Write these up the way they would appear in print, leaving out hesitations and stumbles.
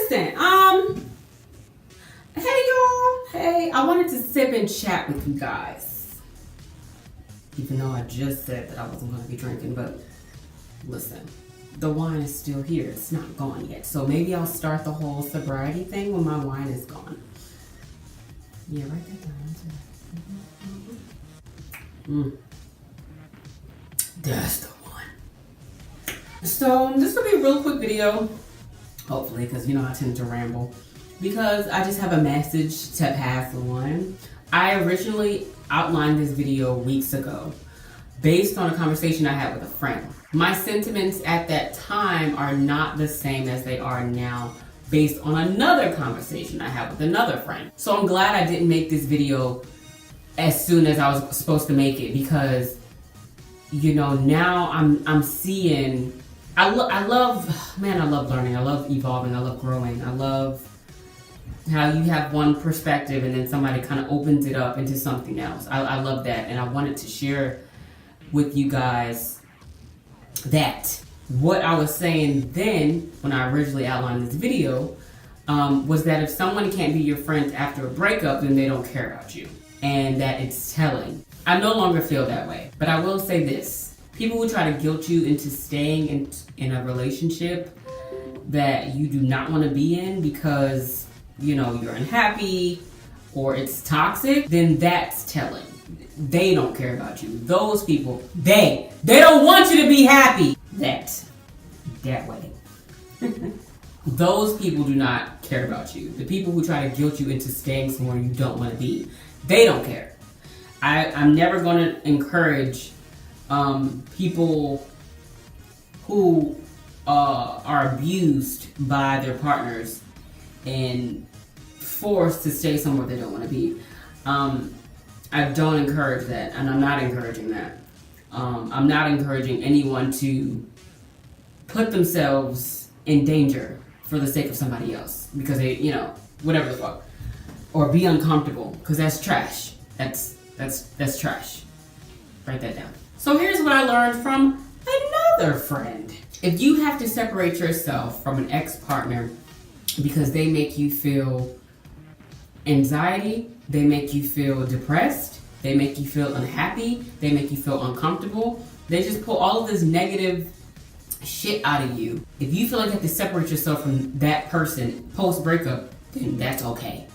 listen, hey y'all, hey, I wanted to sip and chat with you guys. Even though I just said that I wasn't going to be drinking, but listen, the wine is still here. It's not gone yet. So maybe I'll start the whole sobriety thing when my wine is gone. Yeah, write that down. That's the one. So this will be a real quick video, hopefully, because you know I tend to ramble. Because I just have a message to pass on. I originally outlined this video weeks ago based on a conversation I had with a friend. My sentiments at that time are not the same as they are now based on another conversation I had with another friend. So I'm glad I didn't make this video as soon as I was supposed to make it, because you know, now I'm seeing, I love learning, I love evolving, I love growing, I love how you have one perspective and then somebody kind of opens it up into something else. I love that, and I wanted to share with you guys that what I was saying then when I originally outlined this video was that if someone can't be your friend after a breakup, then they don't care about you, and that it's telling. I no longer feel that way, but I will say this: people who try to guilt you into staying in a relationship that you do not want to be in because you know you're unhappy or it's toxic, then that's telling. They don't care about you. Those people, they don't want you to be happy. That way. Those people do not care about you. The people who try to guilt you into staying somewhere you don't want to be, they don't care. I'm never going to encourage people who are abused by their partners and forced to stay somewhere they don't want to be. I don't encourage that, and I'm not encouraging that. I'm not encouraging anyone to put themselves in danger for the sake of somebody else because they, you know, whatever the fuck, or be uncomfortable, because that's trash. That's trash. Write that down. So here's what I learned from another friend. If you have to separate yourself from an ex-partner because they make you feel anxiety, they make you feel depressed, they make you feel unhappy, they make you feel uncomfortable, they just pull all of this negative shit out of you. If you feel like you have to separate yourself from that person post-breakup, then that's okay.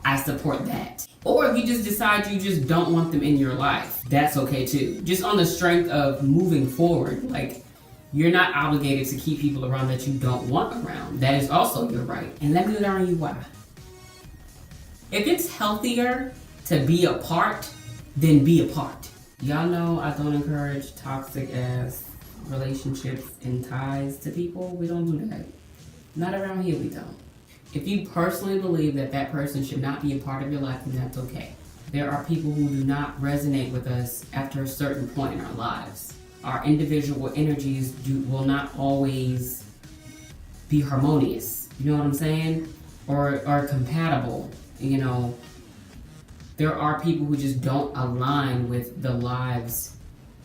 I support that. Or if you just decide you just don't want them in your life, that's okay too. Just on the strength of moving forward. Like, you're not obligated to keep people around that you don't want around. That is also your right. And let me learn you why. If it's healthier to be apart, then be apart. Y'all know I don't encourage toxic ass relationships and ties to people. We don't do that. Not around here, we don't. If you personally believe that that person should not be a part of your life, then that's okay. There are people who do not resonate with us after a certain point in our lives. Our individual energies will not always be harmonious. You know what I'm saying? Or compatible. You know, there are people who just don't align with the lives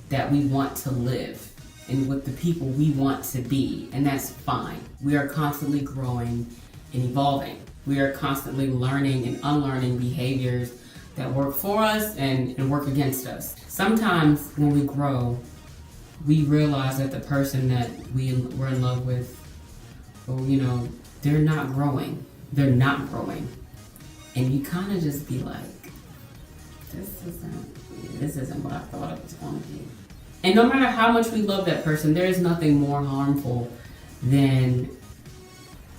that we want to live and with the people we want to be, and that's fine. We are constantly growing and evolving. We are constantly learning and unlearning behaviors that work for us and work against us. Sometimes when we grow, we realize that the person that we were in love with, or you know, they're not growing. They're not growing. And you kind of just be like, this isn't what I thought it was going to be. And no matter how much we love that person, there is nothing more harmful than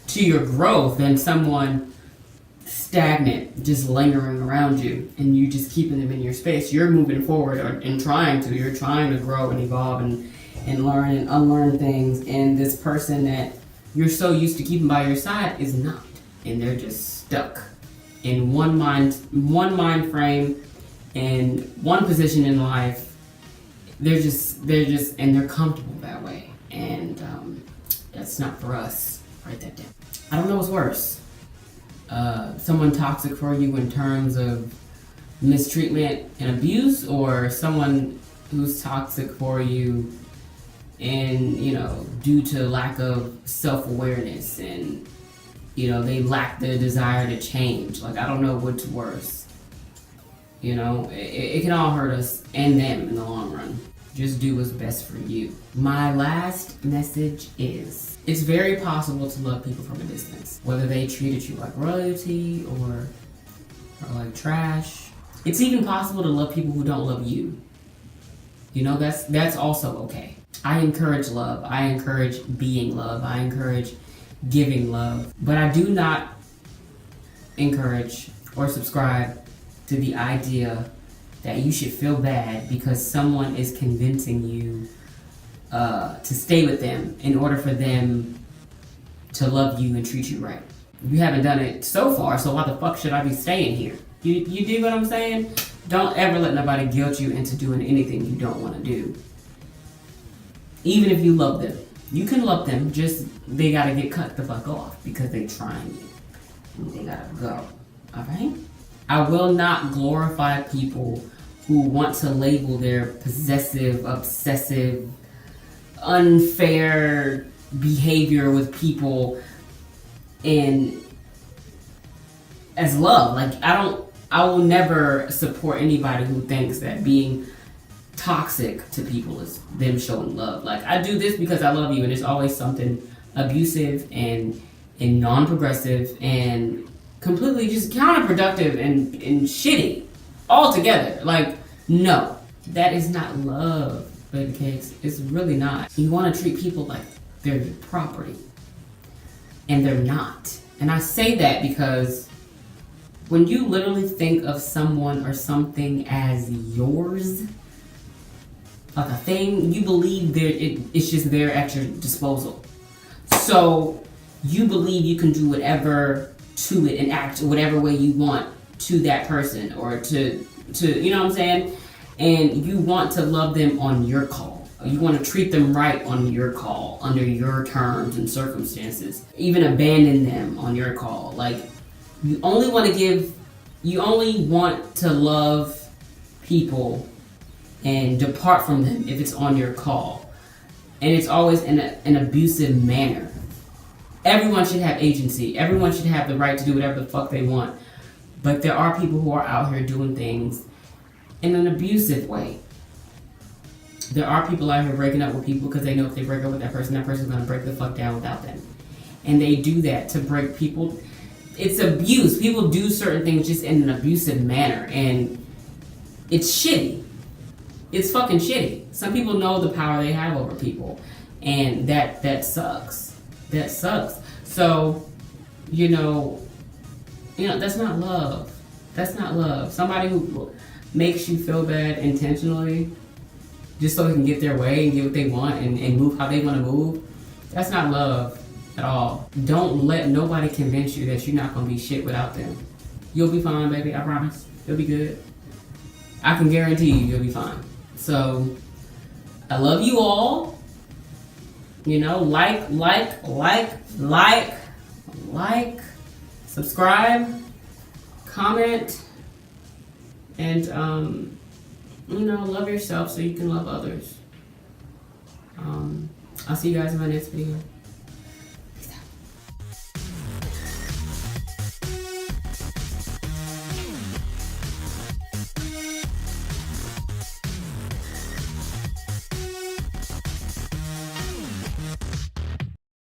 to your growth than someone stagnant, just lingering around you, and you just keeping them in your space. You're moving forward and you're trying to grow and evolve and learn and unlearn things, and this person that you're so used to keeping by your side is not, and they're just stuck in one mind frame and one position in life. They're just and they're comfortable that way, and that's not for us. Write that down. I don't know what's worse. Someone toxic for you in terms of mistreatment and abuse, or someone who's toxic for you And, due to lack of self-awareness, and, they lack the desire to change. Like, I don't know what's worse. It can all hurt us and them in the long run. Just do what's best for you. My last message is, it's very possible to love people from a distance. Whether they treated you like royalty or like trash. It's even possible to love people who don't love you. That's also okay. I encourage love. I encourage being love. I encourage giving love. But I do not encourage or subscribe to the idea that you should feel bad because someone is convincing you to stay with them in order for them to love you and treat you right. You haven't done it so far, so why the fuck should I be staying here? You do what I'm saying? Don't ever let nobody guilt you into doing anything you don't want to do. Even if you love them. You can love them, just they gotta get cut the fuck off because they trying you. And they gotta go. Alright? I will not glorify people who want to label their possessive, obsessive, unfair behavior with people as love. Like, I will never support anybody who thinks that being toxic to people is them showing love. Like, I do this because I love you, and it's always something abusive and non-progressive and completely just counterproductive and shitty altogether. Like, no, that is not love, baby cakes. It's really not. You want to treat people like they're your property, and they're not. And I say that because when you literally think of someone or something as yours, like a thing, you believe it's just there at your disposal. So you believe you can do whatever to it and act whatever way you want to that person or to you know what I'm saying? And you want to love them on your call. You want to treat them right on your call, under your terms and circumstances. Even abandon them on your call. Like, you only want to love people and depart from them if it's on your call. And it's always in an abusive manner. Everyone should have agency. Everyone should have the right to do whatever the fuck they want. But there are people who are out here doing things in an abusive way. There are people out here breaking up with people because they know if they break up with that person's going to break the fuck down without them. And they do that to break people. It's abuse. People do certain things just in an abusive manner. And it's shitty. It's fucking shitty. Some people know the power they have over people. And that sucks. That sucks. So, that's not love. That's not love. Somebody who makes you feel bad intentionally just so they can get their way and get what they want and move how they want to move, that's not love at all. Don't let nobody convince you that you're not going to be shit without them. You'll be fine, baby. I promise. You'll be good. I can guarantee you'll be fine. So, I love you all. Like, subscribe, comment, and, love yourself so you can love others. I'll see you guys in my next video.